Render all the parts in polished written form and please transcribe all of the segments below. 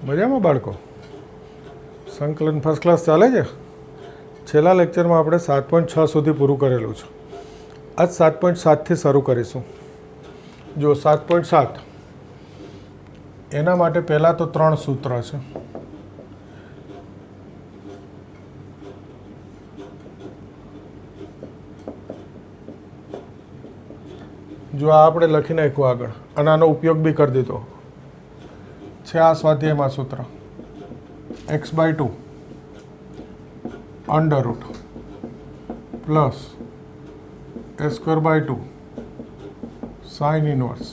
મજામાં બાળકો? સંકલન ફર્સ્ટ ક્લાસ ચાલે છે? છેલ્લા લેક્ચરમાં આપણે 7.6 સુધી પૂરું કરેલું છે. આજ 7.7થી શરૂ કરીશું. જો 7.7 એના માટે પહેલાં તો 3 સૂત્ર છે. જો આ આપણે લખી નાખ્યું આગળ અને આનો ઉપયોગ બી કરી દીધો છે. આ સ્વાધ્યાયમાં સૂત્ર x/2 under route plus a²/2 sine inverse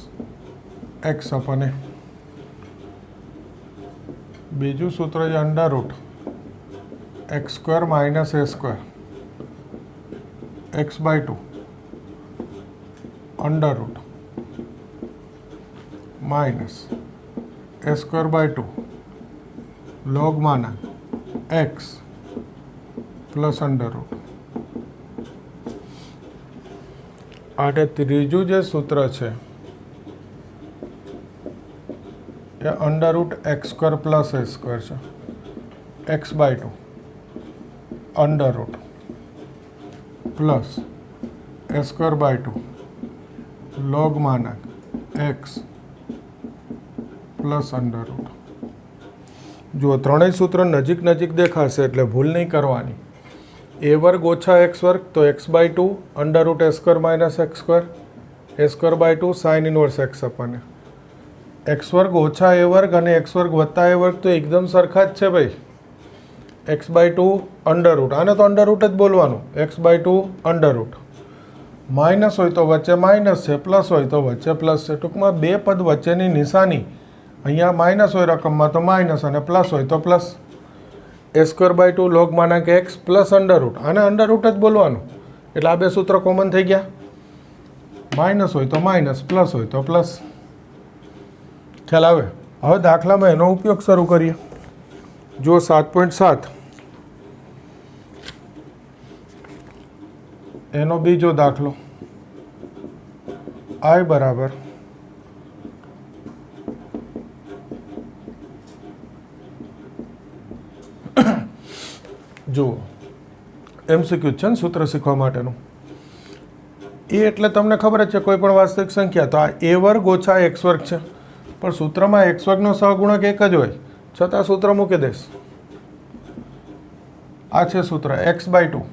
x અપન a. બીજું સૂત્ર છે under route x² minus a² x/2 under route minus a²/2 લોગમાંના x plus under route. અને ત્રીજું જે સૂત્ર છે એ under route x² plus a² છે. x/2 under route plus a²/2 લોગમાંના x plus under route. જો ત્રણેય સૂત્ર નજીક નજીક દેખાશે એટલે ભૂલ નહીં કરવાની. a² ઓછા x² તો x/2 under route a² minus x² a²/2 sine inverse x અપન x² ઓછા a² અને x² વત્તા a² તો એકદમ સરખા જ છે ભાઈ. x/2 અંડર રૂટ, આને તો અંડર રૂટ જ બોલવાનું. x/2 under route. માઇનસ હોય તો વચ્ચે માઇનસ છે, પ્લસ હોય તો વચ્ચે પ્લસ છે. ટૂંકમાં બે પદ વચ્ચેની નિશાની અહીંયા માઇનસ હોય રકમમાં તો માઇનસ અને પ્લસ હોય તો પ્લસ. a²/2 લોગમાંના કે x પ્લસ અંડર રૂટ, આને અંડર રૂટ જ બોલવાનું. એટલે આ બે સૂત્ર કોમન થઈ ગયા. માઇનસ હોય તો માઇનસ, પ્લસ હોય તો પ્લસ. ખ્યાલ આવે? હવે દાખલામાં એનો ઉપયોગ શરૂ કરીએ. જો 7.7 એનો બીજો દાખલો i બરાબર જુઓ MCQ છે ને સૂત્ર શીખવા માટેનું. એ એટલે તમને ખબર જ છે કોઈ પણ વાસ્તવિક સંખ્યા તો આ a² ઓછા x² છે, પણ સૂત્રમાં x² નો સહગુણક એક જ હોય છતાં સૂત્ર મૂકી દઈશ. આ છે સૂત્ર x/2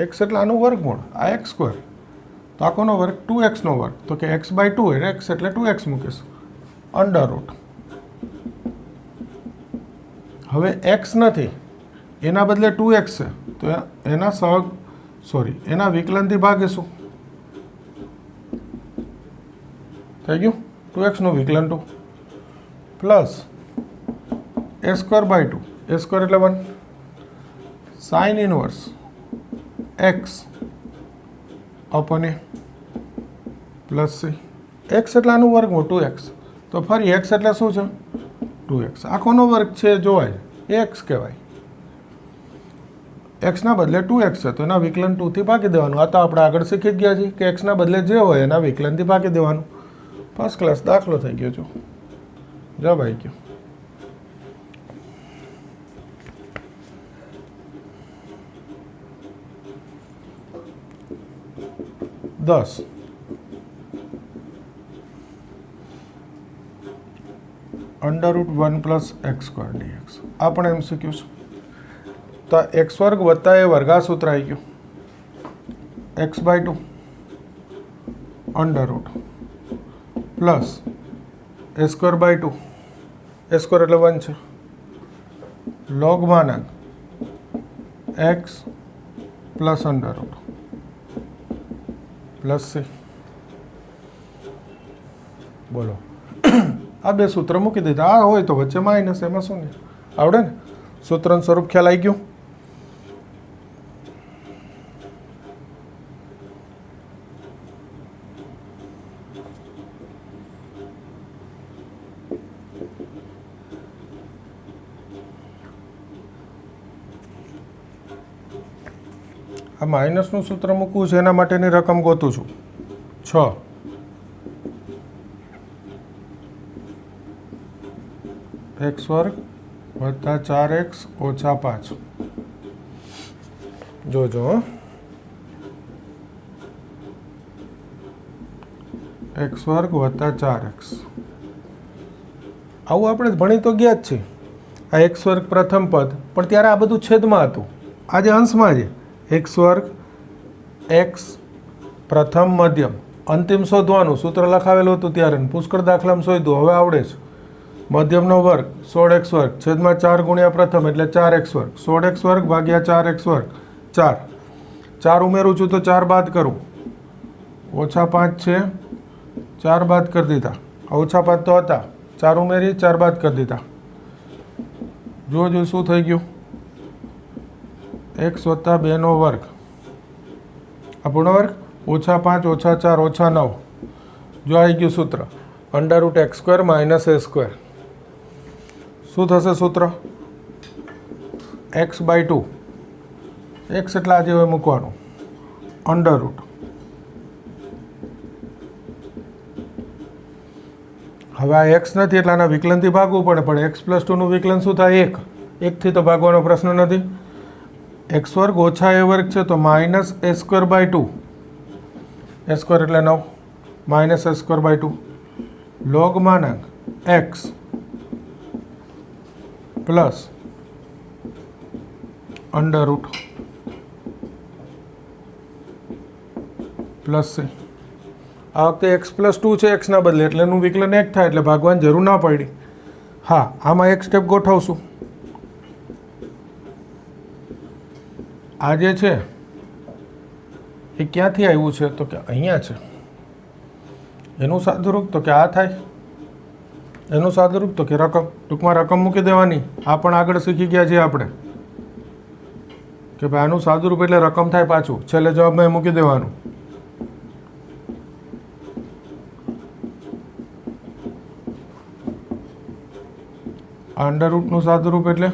x એટલે આનું વર્ગમૂળ, આ x². તો આ કોનો વર્ગ? 2x નો વર્ગ. તો કે x/2 x એટલે 2x મૂકીશ અંડર રૂટ. હવે x નથી એના બદલે 2x છે તો એના વિકલનથી ભાગીશું. થઈ ગયું? 2x નું વિકલન 2 પ્લસ a²/2 a² એટલે 1 sine inverse x અપન a plus c. x એટલે આનું વર્ગમૂળ 2x. તો ફરી x એટલે શું છે? 2x. આખોનો વર્ગ છે જોવાય એ x કહેવાય. x ના બદલે 2x છે તો એના વિકલન 2 થી ભાગી દેવાનું. આ તો આપણે આગળ શીખી જ ગયા છીએ કે x ના બદલે જે હોય એના વિકલનથી ભાગી દેવાનું. ફર્સ્ટ ક્લાસ દાખલો થઈ ગયો. જો જવાબ આવી ગયો. દસ under route 1 plus x² dx. આ પણ MCQ છે. તો x² વત્તા a વર્ગ આ સૂત્ર આવી ગયું. x/2 under route plus a²/2 a² એટલે 1 છે લોગમાંના x plus under route plus c. બોલો આ બે સૂત્ર મૂકી દીધા. આ હોય તો વચ્ચે માઇનસ, એમાં શું ને આવડે ને. સૂત્રનું સ્વરૂપ ખ્યાલ આવી ગયું. આ માઇનસનું સૂત્ર મૂકવું છે એના માટેની રકમ ગોતું છું 6. एक्स वर्ग वत्ता 4x ओछा 5 જોજો एक्स वर्ग वत्ता 4x આવું આપણે ભણી તો ગયા જ છે આ एक्स વર્ગ પ્રથમ પદ પણ ત્યારે આ બધું છેદમાં હતું આજે અંશમાં છે एक्स વર્ગ x પ્રથમ મધ્યમ અંતિમ શોધવાનું સૂત્ર લખાવેલું હતું ત્યારે પુષ્કળ દાખલામાં શોધ્યું હવે આવડે છે મધ્યમનો વર્ગ 16x વર્ગ છેદમાં 4 ગુણ્યા પ્રથમ એટલે 4x વર્ગ 16x વર્ગ ભાગ્યા 4x વર્ગ 4 ઉમેરું છું તો 4 બાદ કરું ઓછા 5 છે 4 બાદ કરી દીધા ઓછા 5 તો હતા 4 ઉમેરી 4 બાદ કરી દીધા જો શું થઈ ગયું x વત્તા 2 નો વર્ગ આ પૂર્ણ વર્ગ ઓછા 5 ઓછા 4 ઓછા 9 જો આવી ગયું સૂત્ર √x² માઇનસ a². શું થશે સૂત્ર x/2 x એટલે આજે હવે મૂકવાનું √ હવે આ x નથી એટલે આના વિકલનથી ભાગવું પડે પણ x+2 નું વિકલન શું થાય 1 1થી તો ભાગવાનો પ્રશ્ન નથી x વર્ગ ઓછા a વર્ગ છે તો માઇનસ a²/2 a² એટલે 9 minus a²/2 log માનાંક x plus √ plus c આ વખતે x+2 છે xના બદલે એટલે એનું વિકલન 1 થાય એટલે ભાગવાની જરૂર ના પડી હા આમાં એક સ્ટેપ ગોઠવશું આ જે છે એ ક્યાંથી આવ્યું છે તો કે અહીંયા છે એનું સાદુરૂપ તો કે આ થાય એનું સાદુરૂપ તો કે રકમ ટૂંકમાં રકમ મૂકી દેવાની આ પણ આગળ શીખી ગયા છીએ આપણે કે ભાઈ આનું સાદુરૂપ એટલે રકમ થાય પાછું છેલ્લે જવાબમાં મૂકી દેવાનું √ નું સાદુરૂપ એટલે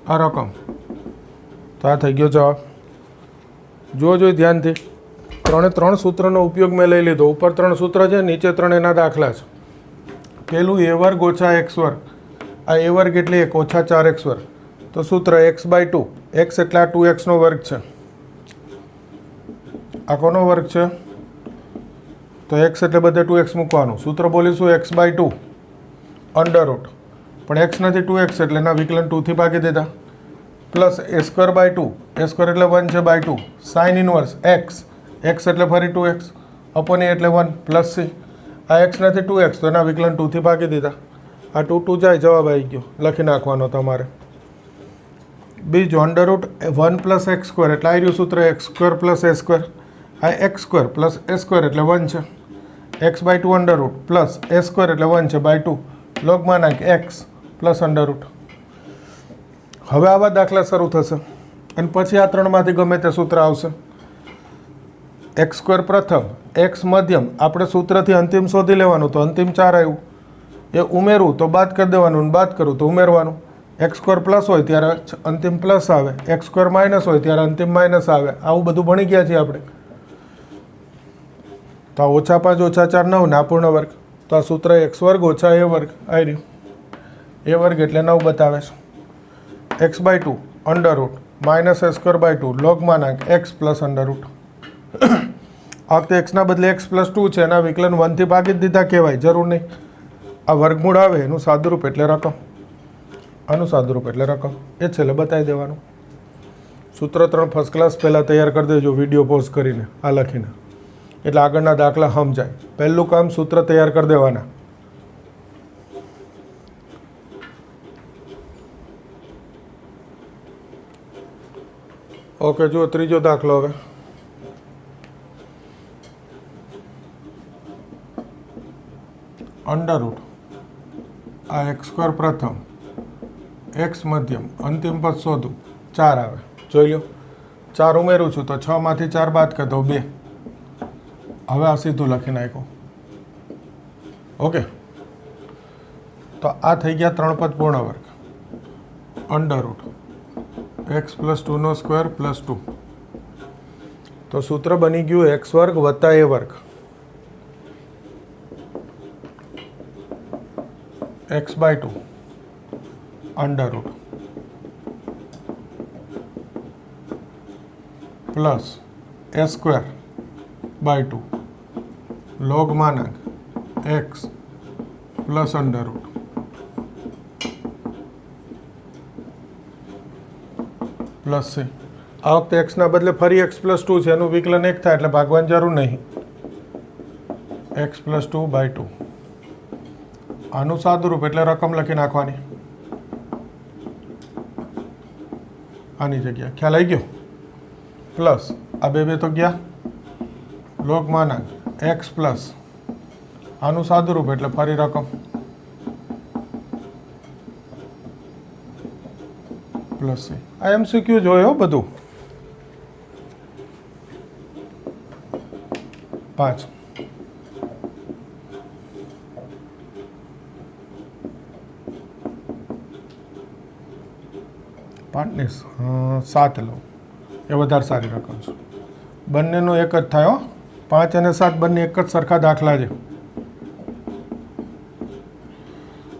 આ રકમ તો આ થઈ ગયો જવાબ જો ધ્યાનથી 3 સૂત્રનો ઉપયોગ મેં લઈ લીધો ઉપર 3 સૂત્ર છે નીચે 3 એના દાખલા છે પહેલું a વર્ગ ઓછા x વર્ગ આ a વર્ગ એટલે 1 ઓછા 4x વર્ગ તો સૂત્ર x/2 x એટલે આ 2x નો વર્ગ છે આ કોનો વર્ગ છે તો x એટલે બધે 2x મૂકવાનું સૂત્ર બોલીશું x/2 √ પણ x નથી 2x એટલે એના વિકલન 2 થી ભાગી દીધા પ્લસ a²/2 a² એટલે 1 છે / 2 સાઇન ઇનવર્સ x એટલે ફરી 2x અપોન a એટલે 1 પ્લસ c આ x નથી 2x તો એના વિકલન 2 થી ભાગી દીધા આ 2 જાય જવાબ આવી ગયો લખી નાખવાનો તમારે બીજું √ 1 + x² એટલે આવી રહ્યું સૂત્ર x² + a² આ x² + a² એટલે 1 છે x/2 √ પ્લસ a² એટલે 1 છે / 2 log માનાંક x પ્લસ √ હવે આવા દાખલા શરૂ થશે અને પછી આ 3 માંથી ગમે તે સૂત્ર આવશે x² પ્રથમ x મધ્યમ આપણે સૂત્રથી અંતિમ શોધી લેવાનું તો અંતિમ 4 આવ્યું એ ઉમેરવું તો બાદ કરી દેવાનું અને બાદ કરું તો ઉમેરવાનું x² પ્લસ હોય ત્યારે અંતિમ પ્લસ આવે x² માઇનસ હોય ત્યારે અંતિમ માઇનસ આવે આવું બધું ભણી ગયા છીએ આપણે તો આ ઓછા 5 ઓછા 4 9 ના પૂર્ણ વર્ગ તો આ સૂત્ર x વર્ગ ઓછા a વર્ગ આવી રહ્યું a વર્ગ એટલે 9 બતાવે છે x/2 √ minus a²/2 log માનાંક x plus √ આ વખતે x ના બદલે x+2 છે એના વિકલન 1 થી ભાગી જ દીધા કહેવાય જરૂર નહીં આ વર્ગમૂળ આવે એનું સાદુરૂપ એટલે રકમ આનું સાદુરૂપ એટલે રકમ એ છેલ્લે બતાવી દેવાનું સૂત્ર 3 ફર્સ્ટ ક્લાસ પહેલાં તૈયાર કરી દેજો વિડીયો પોઝ કરીને આ લખીને એટલે આગળના દાખલા સમજાય પહેલું કામ સૂત્ર તૈયાર કરી દેવાના ઓકે જુઓ ત્રીજો દાખલો હવે √ આ x² પ્રથમ x મધ્યમ અંતિમ પદ શોધું 4 આવે જોઈ લો 4 ઉમેરું છું તો 6 માંથી 4 બાદ કરી દઉં 2 હવે આ સીધું લખી નાખ્યું ઓકે તો આ થઈ ગયા 3 પદ પૂર્ણ વર્ગ √ x+2 નો સ્ક્વેર પ્લસ 2 તો સૂત્ર બની ગયું x વર્ગ વત્તા a વર્ગ x/2 under root plus a²/2 log मानांक x plus under root plus c। आ वखते x ना बदले फरी x+2 है, एनु विकलन 1 थाय एटले भागवानी जरूर नहीं। x+2/2 आनु सादुरूप एटले रकम लखी नाखवानी आनी जग्या। ख्याल आई गयो? प्लस आ बे तो गया log मानांक x प्लस आनु सादुरूप एटले फरी रकम प्लस c। आ MCQ जोयो बधु 5 7 लो ए वधारे सारी रकम छे। बंनेनो एक ज थाय हो। 5 અને 7 बंने एक ज सरखा दाखला छे।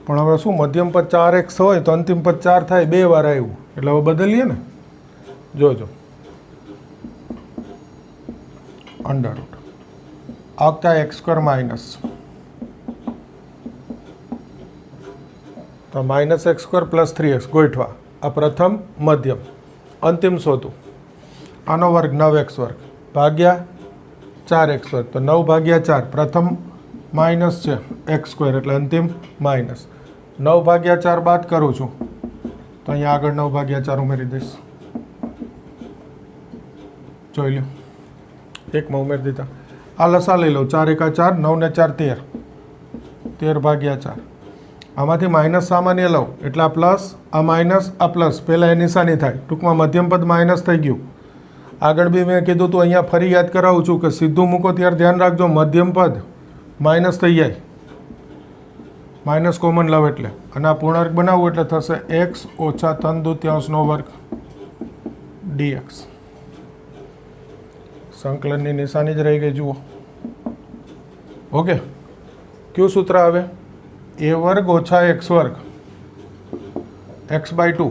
पण हवे शुं मध्यम पद 4x होय तो अंतिम पद 4 थाय, 2 वार आव्युं એટલે હવે બદલીએ ને। જોજો અંડર રૂટ આવતા x² માઇનસ તો -x² પ્લસ 3x ગોઠવા। आ प्रथम मध्यम अंतिम शोधू। आनो वर्ग 9x² भाग्या 4x² तो 9/4 प्रथम माइनस है x² एटले अंतिम माइनस 9/4 बात करूँ छूँ तो अहीं आगळ 9/4 उमेरी दईश। जोई लो एक में उमेरी दीधा। आ लसा लई लो 4 × 4 9 ने 4 13 13/4 आमांथी माइनस सामान्य लो एटले आ प्लस आ माइनस आ प्लस पहला ए निशानी थाय। टूंकमां मध्यम पद माइनस थई गयुं। आगळ बी मैं कीधुं तो अहींया फरी याद करावुं छुं कि सीधुं मूको त्यारे ध्यान राखजो मध्यम पद माइनस थई जाय, माइनस कॉमन लव एटले अने आ पूर्णांक बनावुं एटले थशे x - 3/2 वर्ग dx। संकलननी निशानी ज रही गई जुओ। ओके क्यू सूत्र आवे a² - x² x/2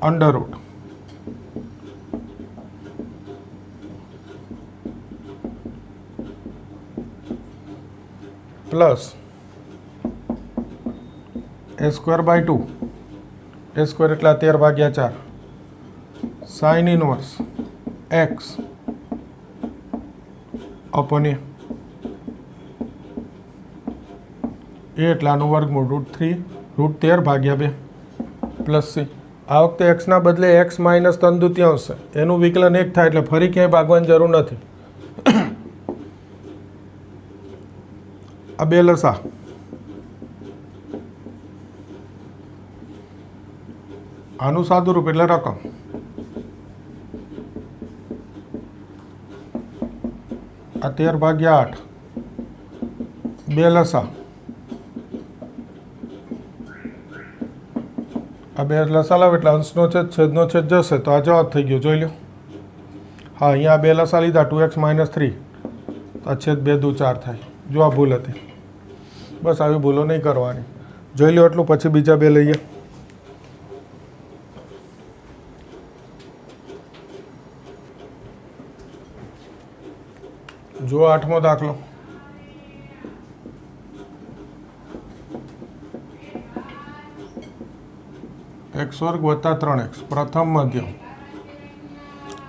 under root plus a²/2 a² एटले 13/4 sin inverse x upon a एटले आनुं वर्गमूळ √3 √13/2 प्लस c। आ वखते x ना बदले x - 3/2 है, एनुं विकलन 1 थाय एटले फरी क्यांय भागवानी जरूर नथी। आ 2 लसा आनुं सादुरूप एटले रकम आ 13/8 2 लसा आ 2 लसा लाव एटले अंशनो छेद छेदनो छेद जशे तो आ जवाब थई गयो। जोई लो। हाँ अहींया 2 लसा लीधा 2x - 3 तो आ छेद 2 × 4 थाय। जो आ भूल हती। बस આવી ભૂલો नहीं करवानी। જોઈ લો એટલું પછી બીજા 2 લઈએ। जो 8મો દાખલો x² + 3x प्रथम मध्यम।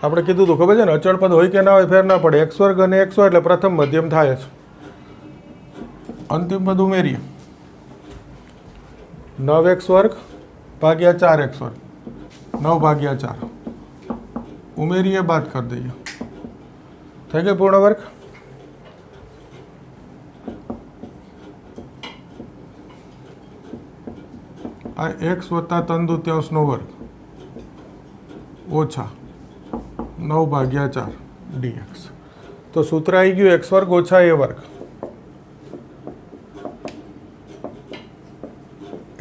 આપણે કીધું તો ખબર છે ને અચળ પદ હોય કે ના હોય ફેર ના પડે। x² અને x હોય એટલે પ્રથમ મધ્યમ થાય છે। अंतिम पद उमेरीए 9x² भाग्या 4x² 9/4 उमेरीए बात कर दीजिए થઈ ગઈ પૂર્ણ વર્ગ। आ x + 3/2 वर्ग ओछा 9/4 dx। तो सूत्र आई गયું x² - a वर्ग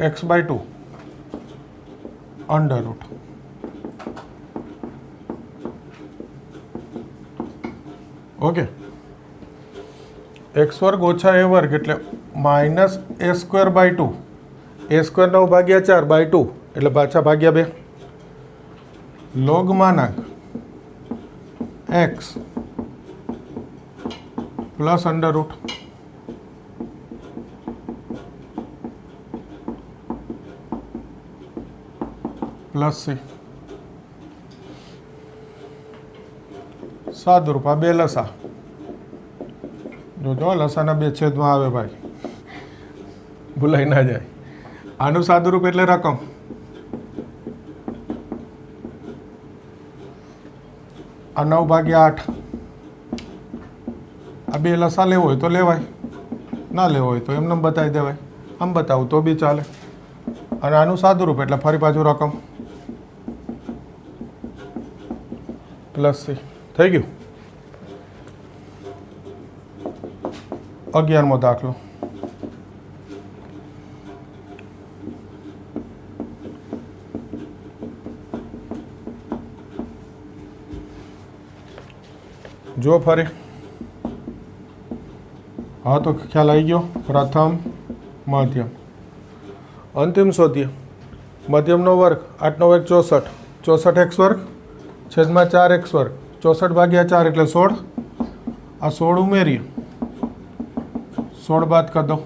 x/2 under root okay. X वर्ग ओछा ए वर्ग एटले minus a square by 2 a square 9 भाग्या 4 बाय 2 एटले पाछा भाग्या 2 log मानांक x plus under root plus c सादरूप आ 2 लसा जो लसाना 2 छेदमां आवे भाई भूलाई ना जाए आनु सादरूप एटले रकम आ 9 भाग्या 8 आ 2 लसा लेवो होय तो लेवाय ना लेवो होय तो एमनेम बतावी देवाय आम बतावुं तो बी चाले अने आनु सादरूप एटले फरी पाछुं रकम प्लस सी थई गयुं 11मो दाखलो जो फरी हाँ तो ख्याल आई गयो प्रथम मध्यम अंतिम शोधीए मध्यमनो वर्ग 8 નો વર્ગ 64 64 एक्स वर्ग छेदमां 4 एक्स वर्ग 64 भाग्या 4 एटले 16 आ 16 उमेरीए 16 बाद कर दो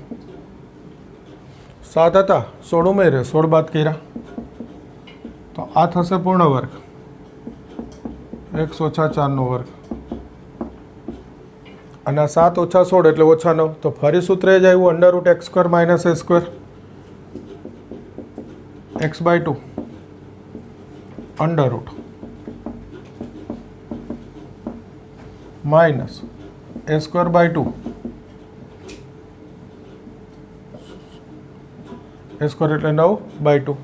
7 था 16 उमेरे 16 बाद कर्या तो आ थशे पूर्ण वर्ग एक्स ओछा 4 નો वर्ग અને 7 ઓછા 16 એટલે ઓછા 9 તો ફરી સૂત્ર જ આવ્યું under root x square minus a square x by 2 under root minus a square by 2 a square एटले 9 बाय 2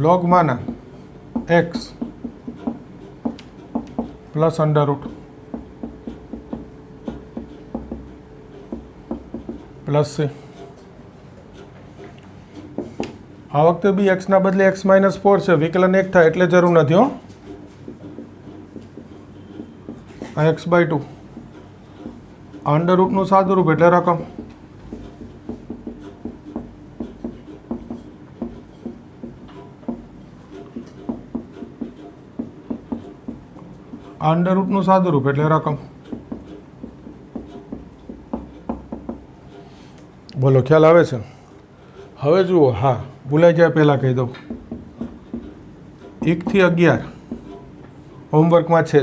log माना x plus under root plus c आ वखते बी एक्स ना बदले एक्स माइनस 4 है विकलन 1 था एटले जरूर नहीं हो आ एक्स बाय 2 अंडर रूट नु सादू रूप एटले रकम अंडर रूट नु सादू रूप एटले रकम बोलो ख्याल आवे छे हवे जुओ हाँ भूलाई जाए पहला कही दो 1 થી 11 होमवर्क में है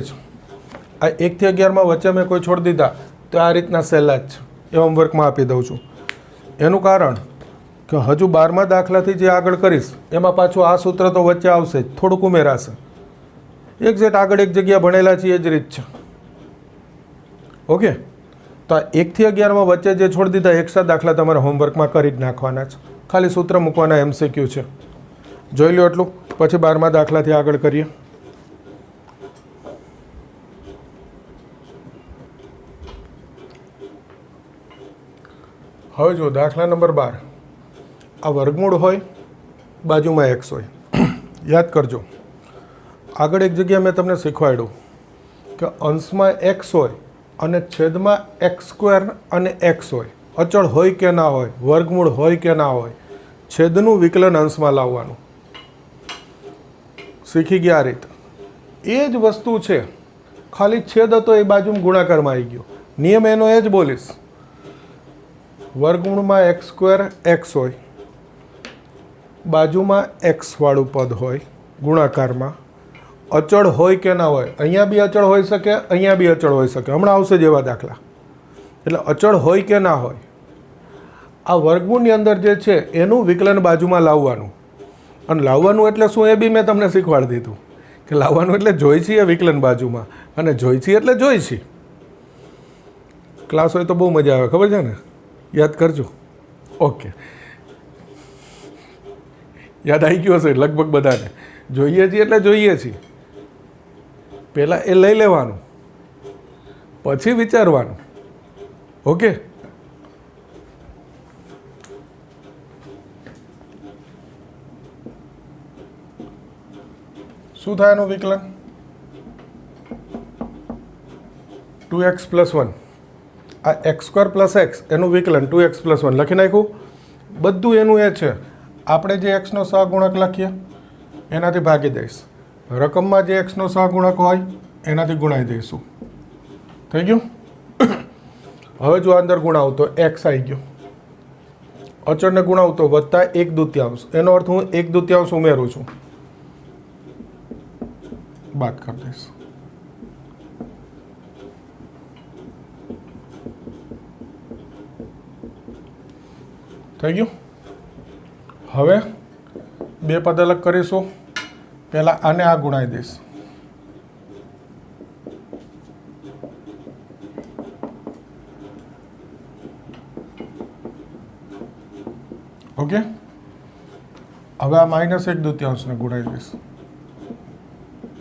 आ 1 થી 11 में वच्चे मैं कोई छोड़ दीधा तो आ रीतना सहेला ज ए होमवर्क में आपी दऊँ छूँ एनु कारण कि हजू 12मा दाखलाथी जे आगळ करीश एमां पाछुं आ सूत्र तो वच्चे आवशे थोड़ुंक उमेराशे एक्जेक्ट आगळ एक जग्या भणेला छे ए ज रीत छे ओके तो 1 થી 11 में वच्चे जे छोड़ दीधा एक्स्ट्रा दाखला तमारे होमवर्क में करी ज नाखवाना छे खाली सूत्र मूकवाना एमसीक्यू छे जोई लो एटलुं पछी 12मा दाखलाथी आगळ करीए हवे जो दाखला नंबर 12 आ वर्गमूळ होय बाजुमां एक्स होय याद करजो आगळ एक जग्याए मैं तमने शीखवाड्युं के अंशमां एक्स होय अने छेदमां एक्स स्क्वेर अने एक्स होय अचळ होय के ना होय वर्गमूळ होय के ना होय छेदनुं विकलन अंशमां लाववानुं शीखी गया आ रीत ए ज वस्तु छे खाली छेद हतो ए बाजुमां गुणाकारमां आई गयो नियम एनो ए ज बोलीश वर्गमूळमां एक्स स्क्वेर एक्स होय बाजुमां एक्स वाळुं पद होय गुणाकारमां अचळ होय के ना होय अहींया बी अचळ होई शके अहींया बी अचळ होई शके हमणां आवशे जेवा दाखला एटले अचळ होय के ना होय आ वर्गमूळनी अंदर जे छे एनुं विकलन बाजुमां लाववानुं अने लाववानुं एटले शुं ए बी मैं तमने शीखवाડી દીધું કે લાવવાનું એટલે જોઈ છીએ વિકલન બાજુમાં અને જોઈ છીએ એટલે જોઈ છીએ ક્લાસ હોય તો બહુ મજા આવે ખબર છે ને યાદ કરજો ઓકે યાદ આવી ગયું હશે લગભગ બધાને જોઈએ છીએ એટલે જોઈએ છીએ પહેલાં એ લઈ લેવાનું પછી વિચારવાનું ઓકે શું થાય એનું વિકલન 2x + 1 આ એક્સ સ્ક્વેર પ્લસ એક્સ એનું વિકલન 2x + 1 લખી નાખ્યું. બધું એનું એ છે. આપણે જે એક્સનો સહગુણક લખીએ એનાથી ભાગી દઈશ. રકમમાં જે એક્સનો સહગુણક હોય એનાથી ગુણાઈ દઈશું. થઈ ગયું. હવે જો અંદર ગુણાવું તો એક્સ આવી ગયો. અચળને ગુણાવું તો વત્તા 1/2. એનો અર્થ હું 1/2 ઉમેરું છું. બાદ કરી દઈશ. થઈ ગયું. હવે બે પદ અલગ કરીશું. પહેલાં આને આ ગુણાઈ દઈશ. ઓકે. હવે આ -1/2 ને ગુણાઈ દઈશ.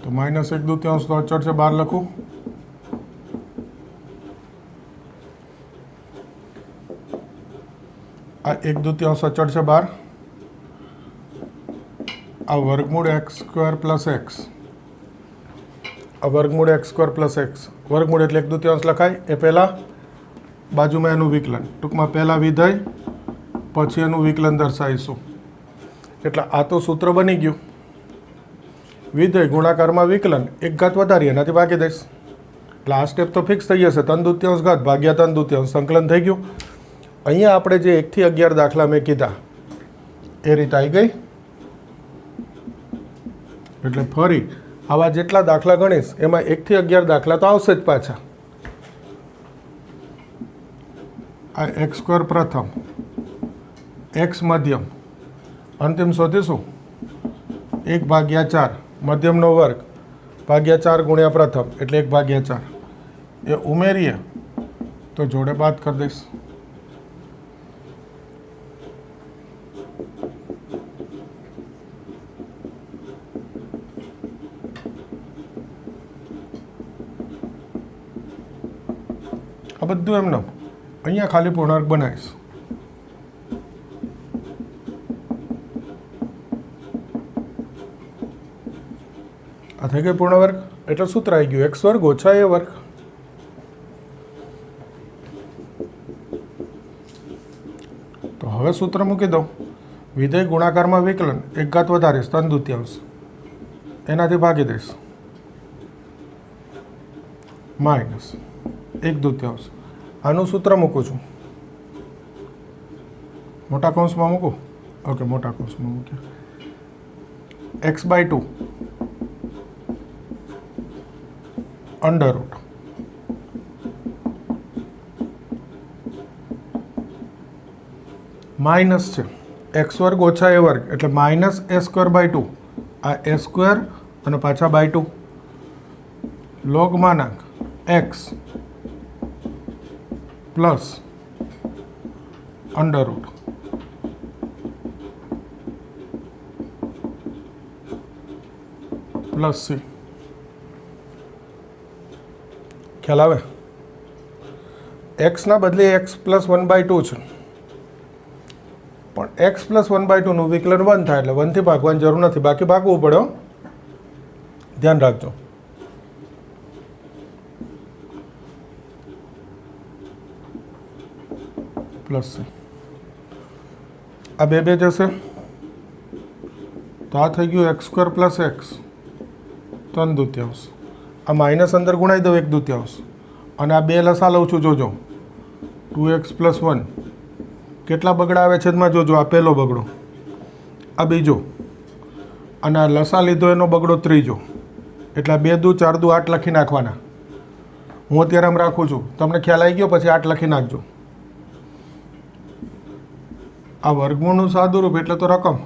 તો -1/2 તો અચળ છે, 12 લખું. આ 1/2 અચળ છે 12. આ વર્ગમૂળ x² + x. આ વર્ગમૂળ x² + x. વર્ગમૂળ એટલે 1/2 લખાય. એ પહેલાં બાજુમાં એનું વિકલન. ટૂંકમાં પહેલાં વિધેય પછી એનું વિકલન દર્શાવીશું. એટલે આ તો સૂત્ર બની ગયું. વિધેય ગુણાકારમાં વિકલન 1 ઘાત વધારી એનાથી ભાગી દઈશ. એટલે આ સ્ટેપ તો ફિક્સ થઈ જશે. 3/2 ઘાત ભાગ્યા 3/2 સંકલન થઈ ગયું. અહીંયા આપણે જે 1 થી 11 દાખલા મેં કીધા એ રીતે આવી ગઈ. એટલે ફરી આવા જેટલા દાખલા ગણીશ એમાં 1 થી 11 દાખલા તો આવશે જ પાછા. આ x² પ્રથમ, x મધ્યમ, અંતિમ શોધીશું 1/4 મધ્યમનો વર્ગ ભાગ્યા 4 ગુણ્યા પ્રથમ એટલે 1/4. એ ઉમેરીએ તો જોડે બાદ કરી દઈશ. આ બધું એમને અહીંયા ખાલી પૂર્ણાંક બનાવીશ. આ થઈ ગઈ પૂર્ણ વર્ગ. એટલે સૂત્ર આવી ગયું x² - a². તો હવે સૂત્ર મૂકી દઉં. વિધેય ગુણાકારમાં વિકલન 1 ઘાત વધારીશ 3/2 એનાથી ભાગી દઈશ. -1/2. આનું સૂત્ર મૂકું છું. મોટા કૌંસમાં મૂકું. ઓકે, મોટા કૌંસમાં મૂક્યા. x/2 √ માઇનસ છે x² - a² એટલે -a²/2. આ a² અને પાછા /2 લોગમાનાંક x પ્લસ √ પ્લસ c. ખ્યાલ આવે? એક્સના બદલે x + 1/2 છે, પણ x + 1/2 નું વિકલન 1 થાય એટલે 1 થી ભાગવાની જરૂર નથી. બાકી ભાગવું પડે. ધ્યાન રાખજો. Plus c. આ બે જશે તો આ થઈ ગયું x² + x 3/2. આ માઇનસ અંદર ગુણાઈ દઉં 1/2 અને આ બે લસા લઉં છું. જોજો 2x + 1 કેટલા બગડા આવે છે એમાં જોજો. આ પહેલો બગડો, આ બીજો, અને આ લસા લીધો એનો બગડો ત્રીજો. એટલે આ 2 × 2 = 4 × 8 લખી નાખવાના. હું અત્યારે આમ રાખું છું. તમને ખ્યાલ આવી ગયો? પછી 8 લખી નાખજો. આ વર્ગમૂળનું સાદુરૂપ એટલે તો રકમ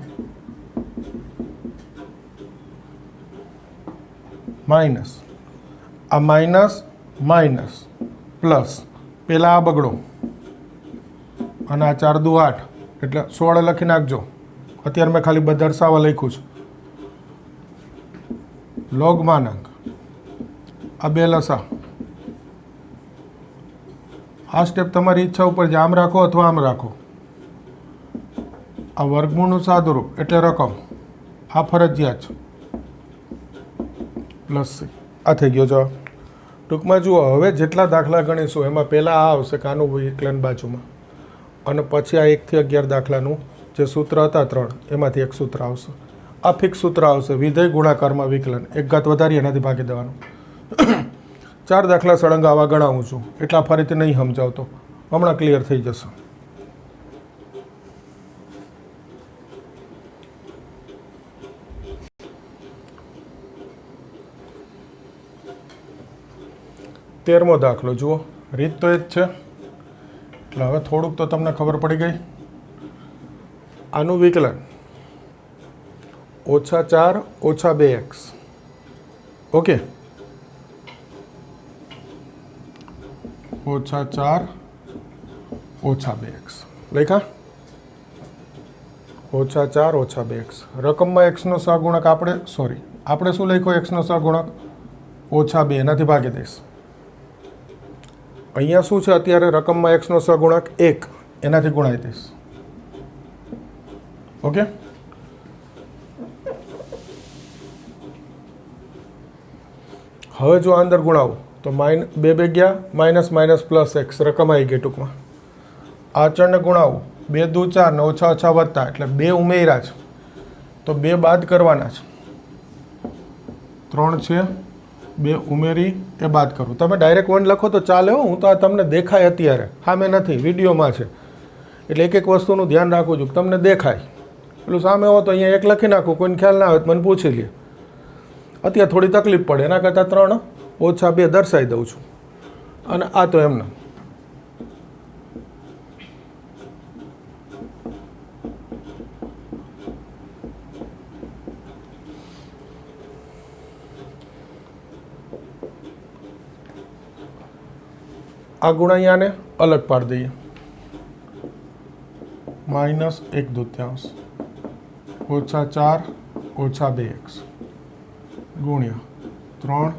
માઇનસ. આ માઇનસ માઇનસ પ્લસ પેલા આ બગડો અને આ 4 × 2 = 8 એટલે 16 લખી નાખજો. અત્યારે મેં ખાલી દર્શાવવા લખ્યું છે. લોગમાનાંક આ બે લસા. આ સ્ટેપ તમારી ઈચ્છા ઉપર છે. આમ રાખો અથવા આમ રાખો. આ વર્ગમૂળનું સાદુરૂપ એટલે રકમ. આ ફરજિયાત છે. Plus c. આ થઈ ગયો જવાબ. ટૂંકમાં જુઓ, હવે જેટલા દાખલા ગણીશું એમાં પહેલાં આ આવશે કે આનું વિકલન બાજુમાં, અને પછી આ 1 થી 11 દાખલાનું જે સૂત્ર હતા 3 એમાંથી એક સૂત્ર આવશે. આ ફિક્સ સૂત્ર આવશે, વિધેય ગુણાકારમાં વિકલન, એક ઘાત વધારી એનાથી ભાગી દેવાનું. 4 દાખલા સળંગ આવા ગણાવું છું, એટલા ફરીથી નહીં સમજાવતો, હમણાં ક્લિયર થઈ જશે. તેરમો દાખલો જુઓ, રીત તો એ જ છે, એટલે હવે થોડુંક તો તમને ખબર પડી ગઈ. આનું વિકલન -4 - 2x. ઓકે, -4 - 2x લખ્યા. -4 - 2x રકમમાં x નો સહગુણક આપણે શું લખ્યો? x નો સહગુણક -2, એનાથી ભાગી દઈશ. અહીંયા શું છે અત્યારે? રકમમાં x નો સહગુણક 1, એનાથી ગુણાવી દઈશ. ઓકે, હવે જો આ અંદર ગુણાવું તો -2 2 ગયા, માઇનસ માઇનસ પ્લસ x, રકમ આવી ગઈ ટૂંકમાં. આચરણને ગુણાવું 2 દુ 4 ને ઓછા ઓછા વધતા, એટલે 2 ઉમેર્યા છે તો 2 બાદ કરવાના છે. 3 છે, 2 ઉમેરી એ બાદ કરું. તમે ડાયરેક્ટ 1 લખો તો ચાલે હો, હું તો આ તમને દેખાય અત્યારે, સામે નથી, વિડીયોમાં છે, એટલે એક એક વસ્તુનું ધ્યાન રાખું છું, તમને દેખાય. પેલું સામે હો તો અહીંયા 1 લખી નાખું, કોઈને ખ્યાલ ના આવે તો મને પૂછી લે. અત્યારે થોડી તકલીફ પડે, એના કરતાં 3 - 2 દર્શાવી દઉં છું. અને આ તો એમને આ ગુણાયાને અલગ પાડી દઈએ. -1/2 -4 - 2x ગુણ્યા 3 -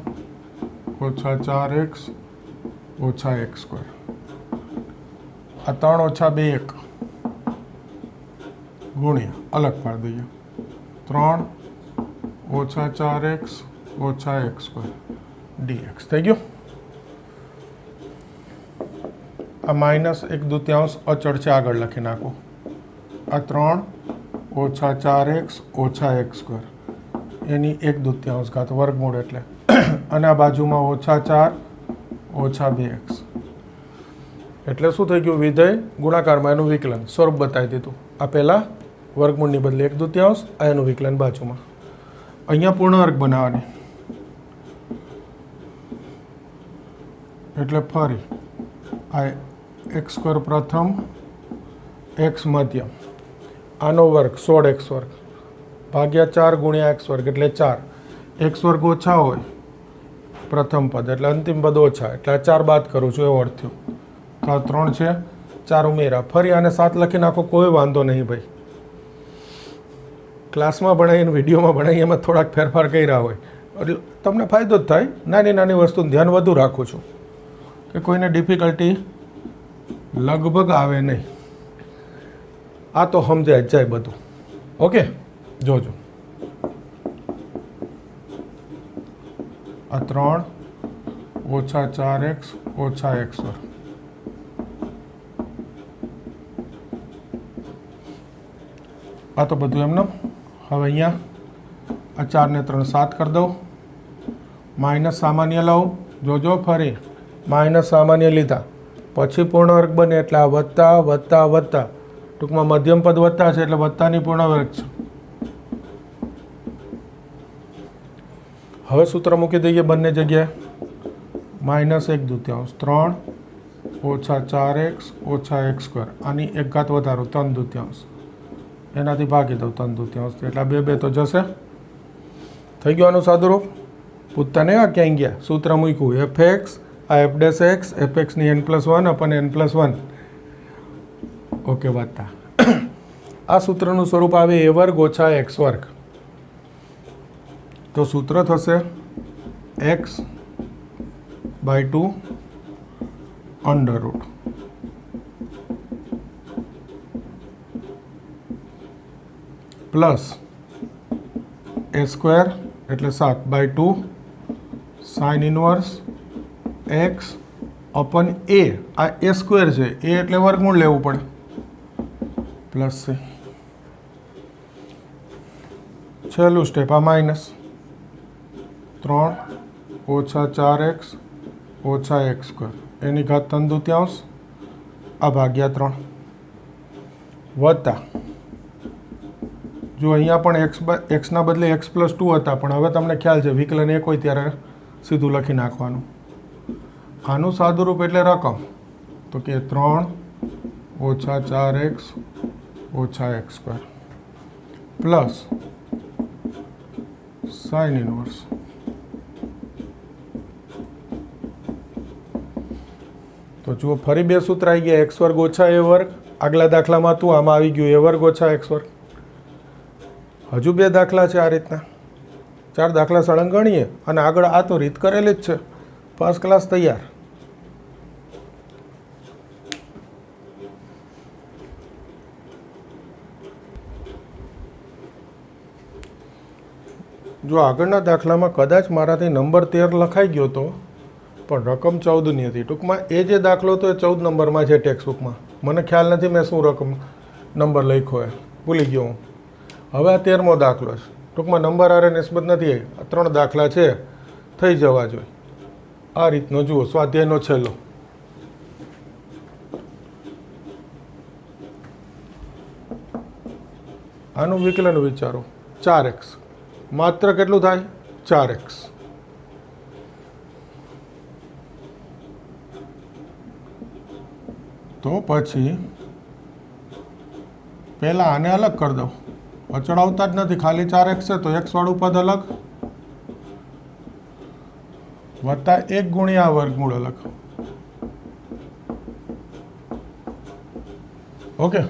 4x - x². આ 3 - 2 ગુણ્યા અલગ પાડી દઈએ 3 - 4x - x² dx થઈ ગયું. આ -1/2 અચળ છે, આગળ લખી નાખો. આ 3 - 4x - x² એની 1/2 ઘાત, વર્ગમૂળ એટલે, અને આ બાજુમાં -4 - 2x. એટલે શું થઈ ગયું? વિધેય ગુણાકારમાં એનું વિકલન સ્વરૂપ બતાવી દીધું. આ પહેલાં વર્ગમૂળની બદલે 1/2, આ એનું વિકલન બાજુમાં. અહીંયા પૂર્ણ વર્ગ બનાવવાની, એટલે ફરી આ x² પ્રથમ, x મધ્યમ, આનો વર્ગ 16x² ભાગ્યા 4 ગુણ્યા x² એટલે 4. x² ઓછા હોય પ્રથમ પદ, એટલે અંતિમ પદ ઓછા, એટલે આ 4 બાદ કરું છું, એવો અર્થ થયો. તો આ 3 છે, 4 ઉમેરા, ફરી આને 7 લખી નાખો, કોઈ વાંધો નહીં ભાઈ. ક્લાસમાં ભણાવીને વિડીયોમાં ભણાવી એમાં થોડાક ફેરફાર કર્યા હોય એટલે તમને ફાયદો જ થાય. નાની નાની વસ્તુનું ધ્યાન વધુ રાખું છું કે કોઈને ડિફિકલ્ટી લગભગ આવે નહીં. આ તો સમજાય જ જાય બધું. ઓકે, જોજો. આ 3 - 4x - x². આ તો બધું એમને. હવે અહીંયા આ 4 ને 3 7 કરી દઉં. માઇનસ સામાન્ય લઉં, જોજો ફરી માઇનસ સામાન્ય લીધા પછી પૂર્ણ વર્ગ બને, એટલે આ વત્તા વત્તા વત્તા, ટૂંકમાં મધ્યમ પદ વત્તા છે એટલે વત્તાની પૂર્ણ વર્ગ છે. હવે સૂત્ર મૂકી દઈએ બંને જગ્યાએ. -1/2 3 - 4x - x². આની 1 ઘાત વધારો 3/2, એનાથી ભાગી દઉં 3/2, એટલે 2 2 તો જશે. થઈ ગયું આનું સાદુરૂપ. પૂછતા નહીં આ ક્યાંય ગયા, સૂત્ર મૂક્યું fx, આ f'(x), fx ની n+1/n+1. ઓકે, વાંચતા આ સૂત્રનું સ્વરૂપ આવે a² - x². તો સૂત્ર થશે x/2 √ પ્લસ a² એટલે 7/2 sin inverse x upon A uh A square है ए एटले वर्गमूळ लेवू पड़े प्लस सी छेल्लू स्टेप आ माइनस 3 ओछा 4x ओछा एक्स स्क्वेर एनी घात 3/2 आ भाग्या 3 वत्ता जो अहींया पण एक्स ना बदले x+2 हता पण हवे तमने ख्याल है विकलन एक होय त्यारे सीधू लखी नाखवानुं आनु सादुरूप एटले रकम तो कि 3 ओछा 4x ओछा x square plus sine inverse तो जुओ फरी बे सूत्र आई गया एक्स वर्ग ओछा ए वर्ग आगला दाखला में तू आम आई गयु ए वर्ग ओछा एक्स वर्ग हजू बे दाखला है आ रीतना 4 दाखला सळंग गणीए अने आगळ आ तो रीत करेली ज छे फर्स्ट क्लास तैयार। जो आगळना दाखला में कदाच माराथी नंबर 13 लखाई गयो तो पण रकम 14 नी हती टूंकमां ए जे दाखलो तो 14 नंबर में है टेक्स्टबुक में मने ख्याल नहीं मैं शू रकम नंबर लख्यो है भूली गयो हूँ हवे 13मो दाखलो है टूंक में नंबर आरे निस्बत नहीं 3 दाखला है थई जवा जोईए आ रीतनो जुओ स्वाध्यायनो छेल्लो आनु विकलन विचारो 4x मात्र केटलुं थाय 4x तो पछी पहला आने अलग कर दो अचड़ आवता ज नहीं खाली 4x है तो x वाळुं पद अलग वत्ता 1 गुणिया वर्गमूळ अलग ओके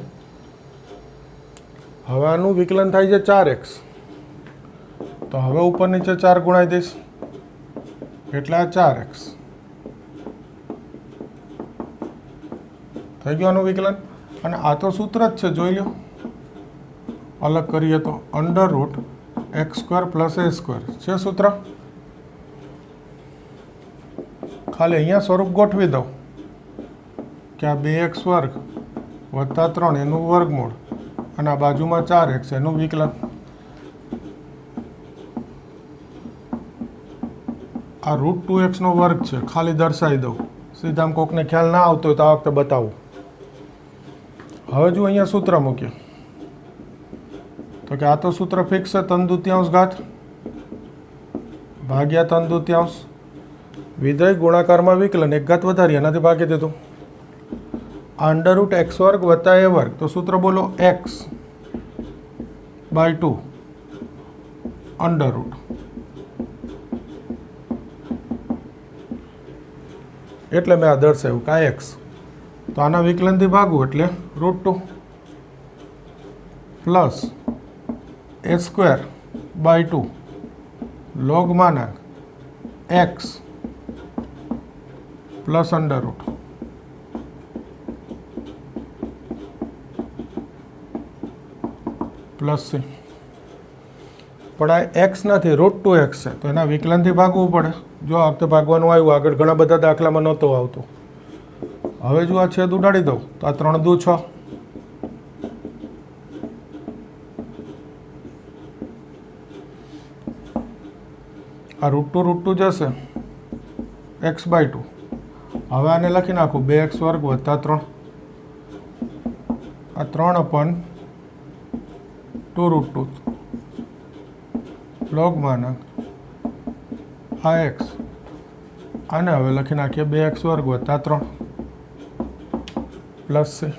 हवे आनुं विकलन थाय छे 4x तो हवे ऊपर नीचे 4 गुणाई दईश एटले आ 4x थई गयुं आनुं विकलन अने आ तो सूत्र ज छे जोई लो अलग करिए तो √x² + a² छे सूत्र खाली अहींया स्वरूप गोठवी दो कि आ 2x² + 3 एनुं वर्गमूळ अने आ बाजुमां 4x एनुं विकलन आ √2x नो वर्ग है खाली दर्शाई दो सीधा कोकने ख्याल ना आवतो तो आ वखते बतावुं हवे जो अहींया सूत्र मूक्यो तो कि आ तो सूत्र फिक्स है 3/2 घात भाग्या 3/2 विधेय गुणाकार में विकलन 1 घात वधारी एनाथी भागी दीधुं √x² + a² तो सूत्र बोलो x/2 अंडर रूट एटले मैं आ दर्शाव्युं कि आ x तो आना विकलन थी भागू एटले √2 प्लस a²/2 log मानांक x plus under root plus c पण आ एक्स नहीं √2x है तो एना विकलन थी भागवू पड़े जो आ वखते भागवानुं आव्युं आगळ घणा बधा दाखलामां नहोतो आवतो हवे जो आ छेद उडाड़ी दઉં तो आ 3×2 = 6 आ √2 जशे x/2 हवे आने लखी नाखूं 2x² + 3 आ 3/2√2 log मानांक आ x आने हवे लखी नाखीए 2x² + 3 प्लस सी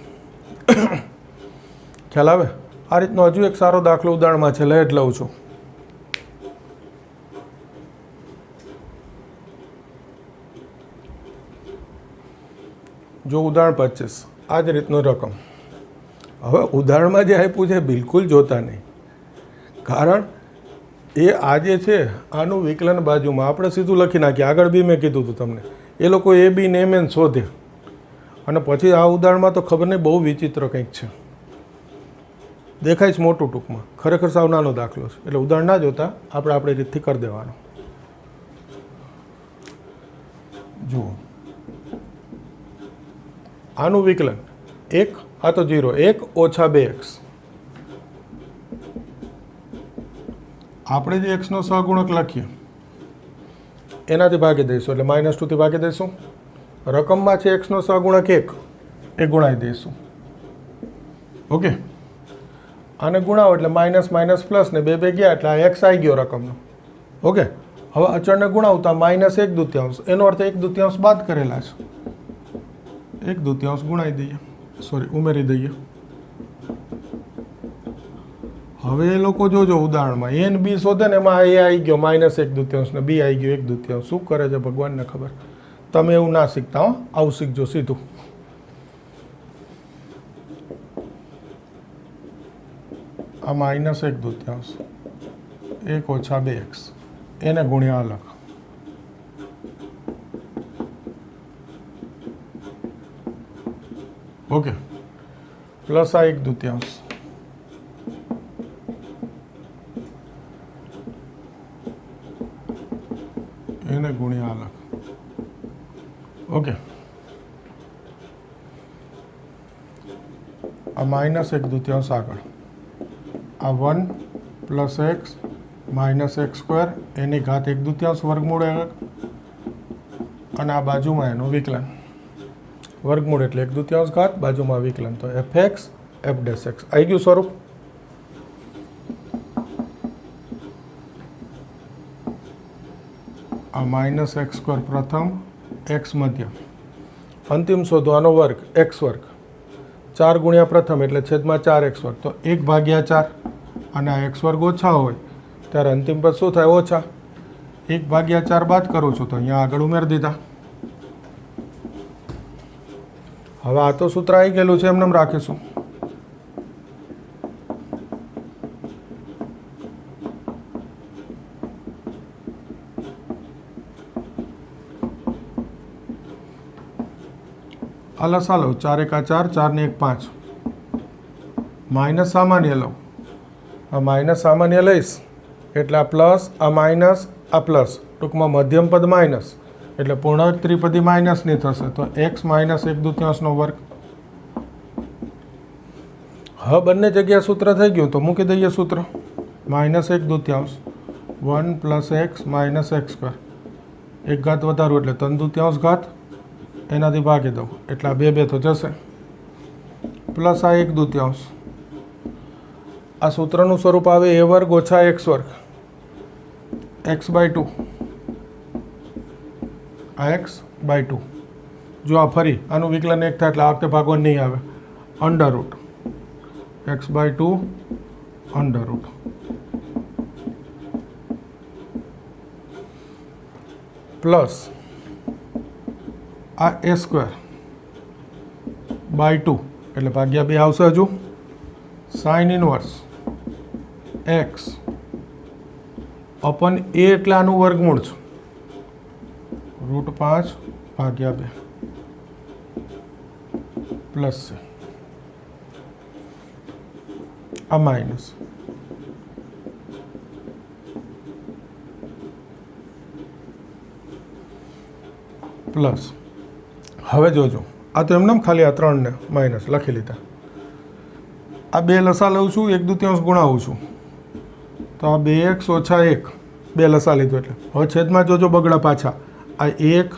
ख्याल आवे आ रीतनो हजू एक सारो दाखलो उदाहरणमां छे लई ज लઉં છું जो उदाहरण 25 आज रीतनो रकम हवे उदाहरणमां जे आप्युं छे बिल्कुल जोता नहीं कारण ए आजे छे आनुं विकलन बाजुमां आपणे सीधुं लखी नाखीए आगळ बी मैं कीधुं हतुं तमने ए लोको ए बी ने एम शोधे અને પછી આ ઉદાહરણમાં તો ખબર નહીં બહુ વિચિત્ર કંઈક છે દેખાય છે મોટું ટૂંકમાં ખરેખર સાવ નાનો દાખલો છે એટલે ઉદાહરણ ના જોતા આપણે આપણી રીતથી કરી દેવાનું જુઓ આનું વિકલન 1 આ તો 0 1 ઓછા 2x આપણે જે x નો સહગુણક લખીએ એનાથી ભાગી દઈશું એટલે -2 થી ભાગી દઈશું રકમમાં છે x નો સહગુણક 1 એ ગુણાઈ દઈશું ઓકે આને ગુણાવો એટલે માઇનસ માઇનસ પ્લસ ને બે ગયા એટલે આ x આવી ગયો રકમનો ઓકે હવે અચળને ગુણાવતા -1/2 એનો અર્થ 1/2 બાદ કરેલા છે 1/2 ગુણાઈ દઈએ ઉમેરી દઈએ હવે એ લોકો જોજો ઉદાહરણમાં a ને b શોધે ને એમાં a આવી ગયો -1/2 ને b આવી ગયો 1/2 શું કરે છે ભગવાનને ખબર તમે એવું ના શીખતા હો આવું શીખજો સીધું આ -1/2 1 ઓછા 2x એને ગુણ્યા અલગ ઓકે પ્લસ આ 1/2 એને ગુણ્યા અલગ ઓકે આ -1/2 આગળ આ 1 પ્લસ x માઇનસ x² એની ઘાત 1/2 વર્ગમૂળ અને આ બાજુમાં એનું વિકલન વર્ગમૂળ એટલે 1/2 ઘાત બાજુમાં વિકલન તો fx f' આવી ગયું સ્વરૂપ આ -x² પ્રથમ x મધ્ય અંતિમ શોધો આનો વર્ગ x વર્ગ 4 ગુણ્યા પ્રથમ એટલે છેદમાં 4x વર્ગ તો 1/4 અને આ x વર્ગ ઓછા હોય ત્યારે અંતિમ પદ શું થાય ઓછા 1/4 બાદ કરું છું તો અહીંયા આગળ ઉમેરી દીધા હવે આ તો સૂત્ર આવી ગયેલું છે એમને રાખીશું આ લસા લો 4 × 4 4 ને 1 5 માઇનસ સામાન્ય લો આ માઇનસ સામાન્ય લઈશ એટલે આ પ્લસ આ માઇનસ આ પ્લસ ટૂંકમાં મધ્યમ પદ માઇનસ એટલે પૂર્ણાંક ત્રિપદી માઇનસની થશે તો x -1/2 નો વર્ગ હવે બંને જગ્યાએ સૂત્ર થઈ ગયું તો મૂકી દઈએ સૂત્ર -1/2 1 + x - x². એક ઘાત વધારું એટલે 3/2 ઘાત એનાથી ભાગી દઉં એટલે આ 2 તો જશે પ્લસ આ 1/2 આ સૂત્રનું સ્વરૂપ આવે a વર્ગ ઓછા x વર્ગ x/2 આ x/2 જો આ ફરી આનું વિકલન 1 થાય એટલે આ વખતે ભાગવાનું નહીં આવે √ x/2 √ પ્લસ આ a² / 2 એટલે ભાગ્યા 2 આવશે હજુ sin ઇનવર્સ x અપન a એટલે આનું વર્ગમૂળ છે √5/2 પ્લસ છે આ માઇનસ પ્લસ હવે જોજો આ તો એમને ખાલી આ 3 ને માઇનસ લખી લીધા આ 2 લસા લઉં છું 1/2 ગુણાવું છું તો આ 2x - 1 2 લસા લીધો એટલે હવે છેદમાં જોજો બગડા પાછા આ 1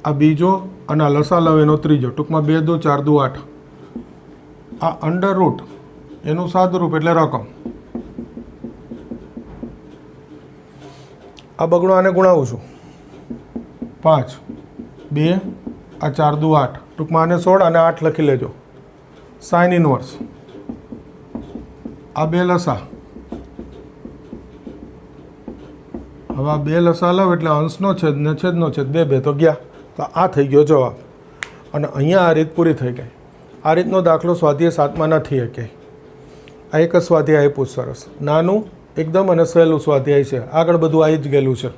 આ બીજો અને આ લસા લવ એનો ત્રીજો ટૂંકમાં 2 × 2 = 4 × 8 આ √ એનું સાદુરૂપ એટલે રકમ આ બગડો આને ગુણાવું છું 5 2 આ 4 × 8 ટૂંકમાં આને 16 અને 8 લખી લેજો sin ઇનવર્સ આ 2 લસા હવે આ 2 લસા લવ એટલે અંશનો છેદ ને છેદનો છેદ 2 તો ગયા તો આ થઈ ગયો જવાબ અને અહીંયા આ રીત પૂરી થઈ ગઈ આ રીતનો દાખલો સ્વાધ્યાય 7માં નથી કે આ એક જ સ્વાધ્યાય આપ્યું સરસ નાનું એકદમ અને સહેલું સ્વાધ્યાય છે આગળ બધું આવી જ ગયેલું છે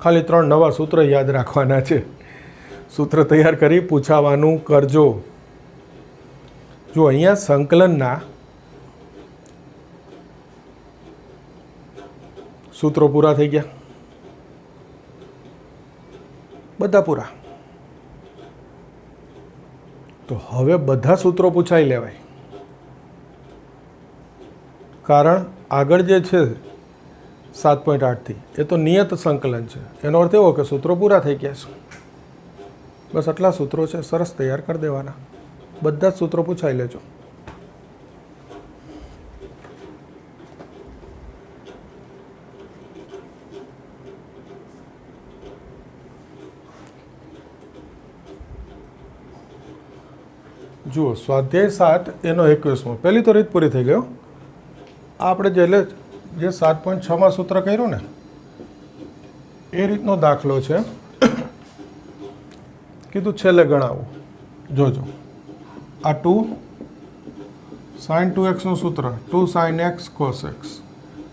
ખાલી 3 નવા સૂત્ર યાદ રાખવાના છે સૂત્ર તૈયાર કરી પૂછાવાનું કરજો જો અહીંયા સંકલનના સૂત્રો પૂરા થઈ ગયા બધા પૂરા. તો હવે બધા સૂત્રો પૂછાઈ લેવાય, કારણ આગળ જે છે 7.8થી એ તો નિયત સંકલન છે. એનો અર્થ એવો કે સૂત્રો પૂરા થઈ ગયા છે. બસ આટલા સૂત્રો છે, સરસ તૈયાર કરી દેવાના. બધા જ સૂત્રો પૂછાઈ લેજો. જુઓ, સ્વાધ્યાય 7 એનો 21મો. પહેલી તો રીત પૂરી થઈ ગયો. આપણે જે 7.6માં સૂત્ર કર્યું ને એ રીતનો દાખલો છે. કીધું છેલ્લે ગણાવું. જોજો, આ 2 sin 2x સૂત્ર 2 sin x cos x